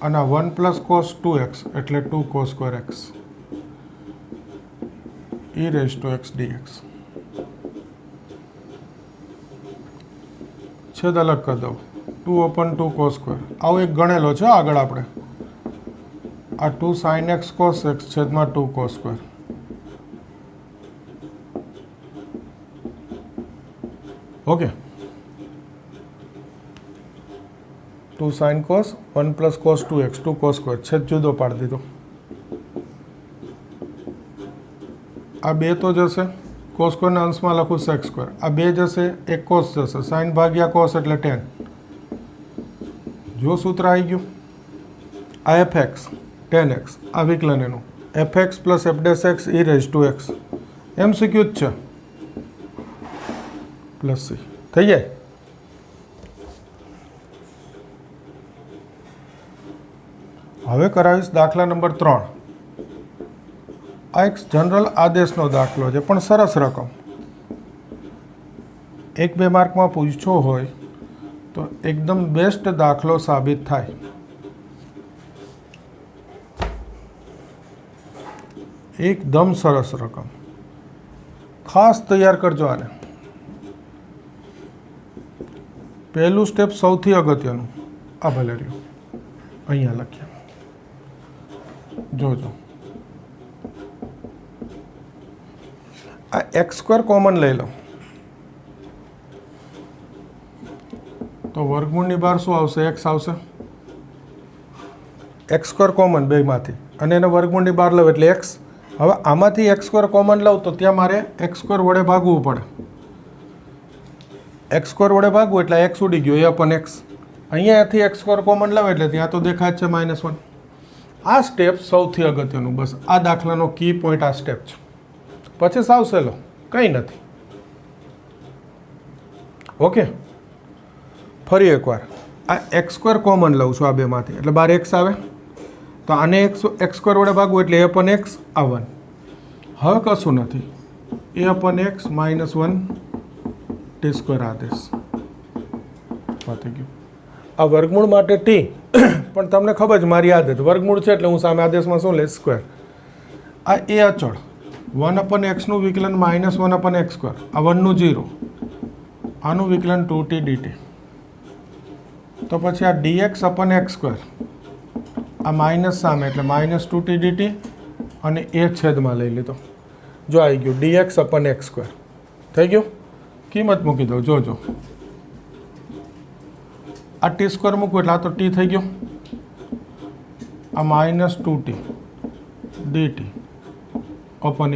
અને 1 + cos 2x એટલે 2 cos square x e⁻x dx. છેદ અલગ કરી દઉં, 2/2 cos square. આવો એક ગણેલો છે આગળ આપણે. આ 2 sin x cos x છેદમાં 2 cos square. Okay, 2 sin cos 1 + cos 2x 2 cos square છેદ જુદો પાડી દીધો. આ 2 તો જશે, cos સ્ક્વેરના અંશમાં લખું sec સ્ક્વેર. આ 2 જશે, એક cos જશે, sin ભાગ્યા cos એટલે tan. જો સૂત્ર આવી ગયું. આ fx tan x, આ વિકલન એનું fx + f'(x) e⁻x. MCQ જ છે, પ્લસ c થઈ જાય. હવે કરાવીશ દાખલા નંબર 3. આ એક જનરલ આદેશનો દાખલો છે, પણ સરસ રકમ. 1-2 માર્કમાં પૂછ્યો હોય તો એકદમ બેસ્ટ દાખલો સાબિત થાય. એકદમ સરસ રકમ, ખાસ તૈયાર કરજો આને. પહેલું સ્ટેપ સૌથી અગત્યનું, આ ભલે રહ્યું, અહીંયા લખ્યા. જોજો, આ x² કોમન લઈ લો તો વર્ગમૂળની બહાર શું આવશે? x આવશે. x² કોમન બેમાંથી, અને એને વર્ગમૂળની બહાર લઉં એટલે x. હવે આમાંથી x² કોમન લઉં તો ત્યાં મારે x² વડે ભાગવું પડે. x² વડે ભાગવું એટલે x ઉડી ગયો, a/x. અહીંયાથી x² કોમન લાવે એટલે ત્યાં તો દેખાય જ છે -1. આ સ્ટેપ સૌથી અગત્યનું. બસ આ દાખલાનો કી પોઈન્ટ આ સ્ટેપ છે. પછી સાવ સહેલો, કંઈ નથી. ઓકે, ફરી એકવાર આ x² કોમન લઉં છું આ બેમાંથી, એટલે બાર x આવે. તો આને x² વડે ભાગવું એટલે a/x આ 1. હવે કશું નથી, a/x -1 t² આદેશ પતી ગયું. આ વર્ગમૂળ માટે t, પણ તમને ખબર છે મારી આદત, વર્ગમૂળ છે એટલે હું સામે આદેશમાં શું લઈશ? સ્ક્વેર. આ a અચળ 1/x નું વિકલન -1/x², આ 1 નું 0, આનું વિકલન 2t dt. તો પછી આ dx/x², આ માઇનસ સામે એટલે -2t dt, અને એ છેદમાં લઈ લીધો. જો આવી ગયું dx/x². થઈ ગયું. કિંમત મૂકી દો. જોજો, આ t² મૂકું એટલે આ તો t થઈ ગયો. આ -2t dt અપન એ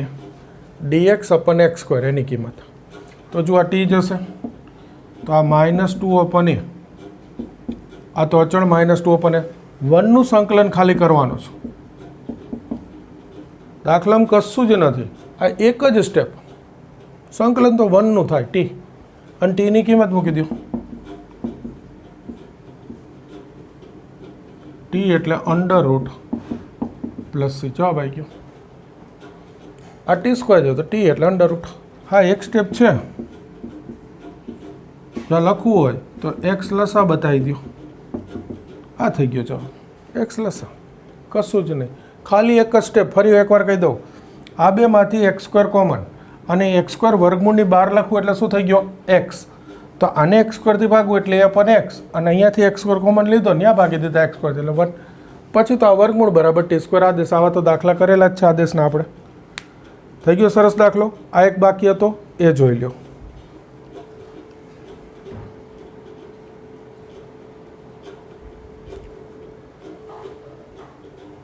dx/x² એની કિંમત. તો જો આ t જશે તો આ -2/a, આ તો અચળ -2/a. 1 નું સંકલન ખાલી કરવાનું છે. દાખલામાં કશું જ નથી, આ એક જ સ્ટેપ. સંકલન તો 1 નું થાય, t, અને t ની કિંમત મૂકી દો. t એટલે √+ c. જવાબ આવી ગયો. આ t² જો તો t એટલે √ હા, એક સ્ટેપ છે. જો લખવું હોય તો x લસા બતાવી દો. આ થઈ ગયો જવાબ, x લસા. કશું જ નહીં, ખાલી એક જ સ્ટેપ. ફરી એકવાર કહી દઉં, આ બેમાંથી x² કોમન, અને x² વર્ગમૂળની બહાર લખવું એટલે શું થઈ ગયો? x. તો આને x² થી ભાગવું એટલે a/x, અને અહીંયાથી x² કોમન લીધો, ત્યાં ભાગી દીધા x² એટલે 1. પછી તો આ વર્ગમૂળ બરાબર t² આદેશ. આવા તો દાખલા કરેલા જ છે આદેશના આપણે. થઈ ગયો સરસ દાખલો. આ એક બાકી હતો એ જોઈ લો.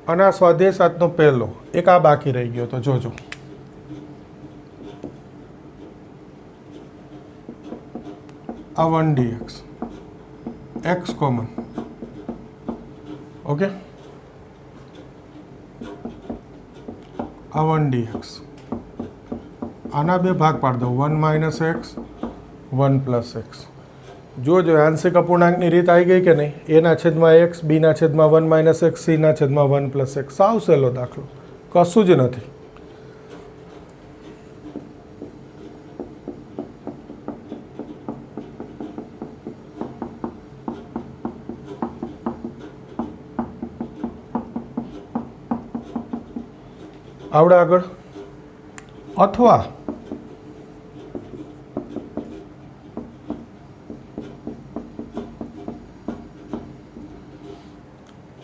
અને આ સ્વાધ્યાય 7નો પહેલો એક આ બાકી રહી ગયો તો જોજો. આ 1 dx x કોમન. ઓકે, આ 1 dx આના બે ભાગ પાડી દો 1 માઇનસ એક્સ 1 પ્લસ એક્સ. જોજો આંશિક અપૂર્ણાંકની રીત આવી ગઈ કે નહીં. એના છેદમાં એક્સ, બીના છેદમાં 1 માઇનસ એક્સ, સીના છેદમાં 1 પ્લસ એક્સ. સાવ સહેલો દાખલો, કશું જ નથી. આવડે આગળ. અથવા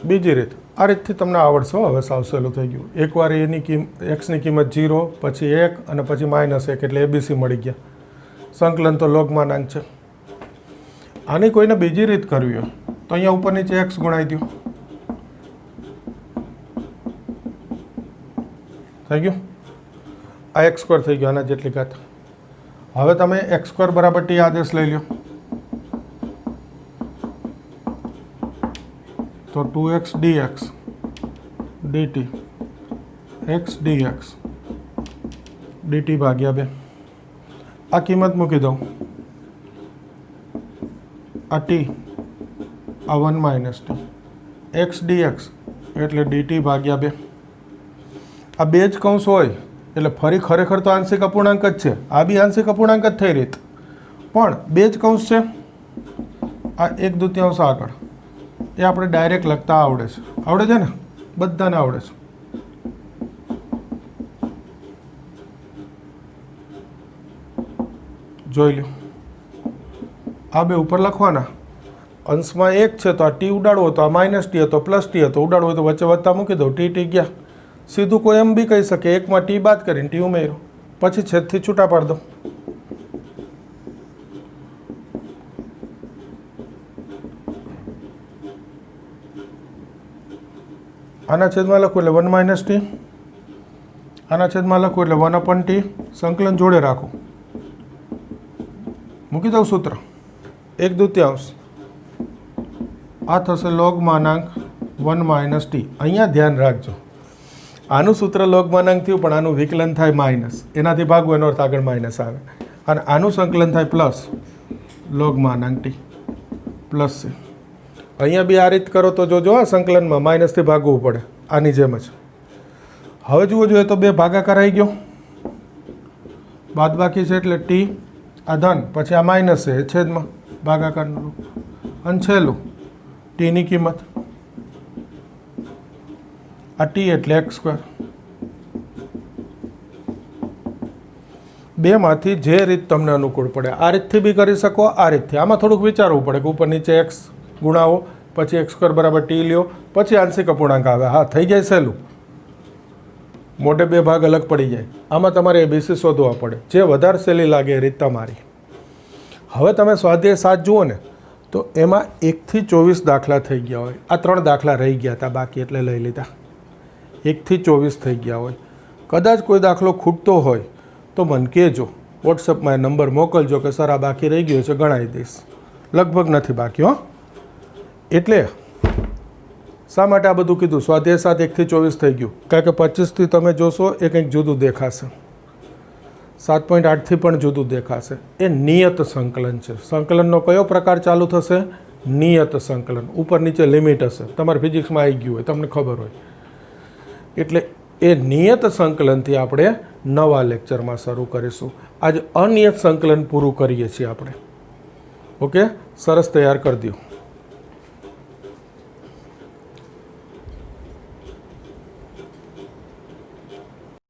બીજી રીત, આ રીતથી તમને આવડશે. હવે સાવ સહેલું થઈ ગયું. એકવાર એની એક્સની કિંમત 0, પછી 1 અને પછી -1 એટલે એબીસી મળી ગયા. સંકલન તો લોગમાનાંક છે. આની કોઈને બીજી રીત કરવી હોય તો અહીંયા ઉપર નીચે એક્સ ગુણાઈ દો. થઈ ગયું. આ એક્સ સ્ક્વેર થઈ ગયો આના જેટલી ઘાત. હવે તમે એક્સ સ્ક્વેર બરાબર ટી આદેશ લઈ લો તો 2x dx dt x dx dt ભાગ્યા 2. આ કિંમત મૂકી દઉં. આ t, આ 1 માઇનસ ટી, x dx એટલે dt ભાગ્યા 2. આ બે જ કૌંસ હોય એટલે ફરી ખરેખર તો આંશિક અપૂર્ણાંક જ છે. આ બી આંશિક અપૂર્ણાંક જ થઈ રીત, પણ બે જ કૌંસ છે. આ 1/2 આગળ એ આપણે ડાયરેક્ટ લખતા આવડે છે. આવડે છે ને? બધાને આવડે છે. જોઈ લો. આ બે ઉપર લખવાના. અંશમાં 1 છે તો આ ટી ઉડાડવો તો આ માઇનસ ટી હતો, પ્લસ ટી હતો. ઉડાડવો હોય તો વચ્ચે વત્તા મૂકી દો. ટી ગયા. સીધું કોઈ એમ બી કહી શકે 1માં ટી બાદ કરીને ટી ઉમેરો, પછી છેદથી છૂટા પાડી દો. આના છેદમાં લખું એટલે 1 માઇનસ ટી, આના છેદમાં લખું એટલે 1/t. સંકલન જોડે રાખો. મૂકી દઉં સૂત્ર 1/2. આ થશે લોગ માનાંક 1 માઇનસ ટી. અહીંયા ધ્યાન રાખજો, આનું સૂત્ર લોગ માનાંક થયું પણ આનું વિકલન થાય માઇનસ. એનાથી ભાગવું એનો અર્થ આગળ માઇનસ આવે. અને આનું સંકલન થાય પ્લસ લોગ માનાંક ટી પ્લસ છે. અહીંયા બી આ રીત કરો તો જોજો આ સંકલનમાં માઇનસથી ભાગવું પડે આની જેમ જ. હવે જુઓ જોઈએ તો બે ભાગાકાર આવી ગયો. બાદ બાકી છે એટલે ટી, આ ધન, પછી આ માઇનસ છે છેદમાં ભાગાકારનું રૂપ. અને છેલ્લું ટીની કિંમત. આ ટી એટલે એક્સ સ્ક્વેર. બેમાંથી જે રીત તમને અનુકૂળ પડે આ રીતથી બી કરી શકો, આ રીતથી. આમાં થોડુંક વિચારવું પડે કે ઉપર નીચે એક્સ ગુણાવો, પછી એક્સ સ્ક્વેર બરાબર ટી લ્યો, પછી આંશિક અપૂર્ણાંક આવે. હા, થઈ જાય સહેલું. મોટે બે ભાગ અલગ પડી જાય. આમાં તમારે એબીસી શોધવા પડે. જે વધારે સહેલી લાગે એ રીત તમારી. હવે તમે સ્વાધ્યાય 7 જુઓ ને તો એમાં 1 થી 24 દાખલા થઈ ગયા હોય. આ 3 દાખલા રહી ગયા હતા બાકી એટલે લઈ લીધા. 1 થી 24 થઈ ગયા હોય. કદાચ કોઈ દાખલો ખૂટતો હોય તો મને કહેજો, વોટ્સઅપમાં નંબર મોકલજો કે સર આ બાકી રહી ગયો છે, ગણાવી દઈશ. લગભગ નથી બાકી હો. એટલે શા માટે આ બધું કીધું? સ્વાધ્યાય 7 1 થી 24 થઈ ગયું, કારણ કે 25થી તમે જોશો એ કંઈક જુદું દેખાશે. 7.8થી પણ જુદું દેખાશે. એ નિયત સંકલન છે. સંકલનનો કયો પ્રકાર ચાલુ થશે? નિયત સંકલન. ઉપર નીચે લિમિટ હશે. તમારે ફિઝિક્સમાં આવી ગયું હોય, તમને ખબર હોય. એટલે એ નિયત સંકલનથી આપણે નવા લેક્ચરમાં શરૂ કરીશું. આજે અનિયત સંકલન પૂરું કરીએ છીએ આપણે. ઓકે, સરસ, તૈયાર કરી દો.